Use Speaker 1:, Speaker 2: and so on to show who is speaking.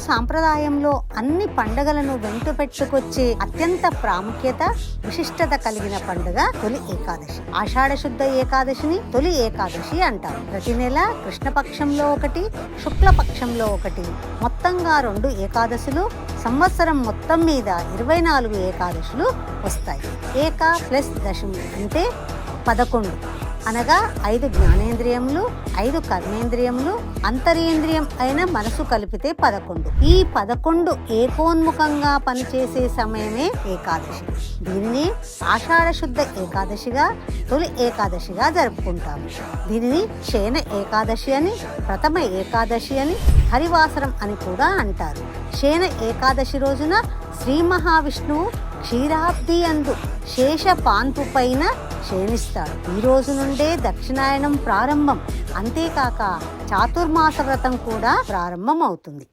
Speaker 1: సాంప్రదాయంలో అన్ని పండుగలను వెంట పెట్టుకొచ్చే అత్యంత ప్రాముఖ్యత, విశిష్టత కలిగిన పండుగ తొలి ఏకాదశి. ఆషాఢ శుద్ధ ఏకాదశిని తొలి ఏకాదశి అంటారు. ప్రతి నెల కృష్ణపక్షంలో ఒకటి, శుక్లపక్షంలో ఒకటి, మొత్తంగా 2 ఏకాదశులు, సంవత్సరం మొత్తం మీద 24 ఏకాదశులు వస్తాయి. ఏక ప్లస్ దశమి అంటే 11, అనగా 5 జ్ఞానేంద్రియములు, 5 కర్మేంద్రియములు, అంతరేంద్రియం అయిన మనసు కలిపితే 11. ఈ 11 ఏకోన్ముఖంగా పనిచేసే సమయమే ఏకాదశి. దీనిని ఆషాఢ శుద్ధ ఏకాదశిగా, తొలి ఏకాదశిగా జరుపుకుంటాము. దీనిని శయన ఏకాదశి అని, ప్రథమ ఏకాదశి అని, హరివాసరం అని కూడా అంటారు. శయన ఏకాదశి రోజున శ్రీ మహావిష్ణువు క్షీరాబ్ది అందు శేష పాన్పు పైన శయనిస్తాడు. ఈ రోజు నుండే దక్షిణాయనం ప్రారంభం. అంతేకాక చాతుర్మాస వ్రతం కూడా ప్రారంభం అవుతుంది.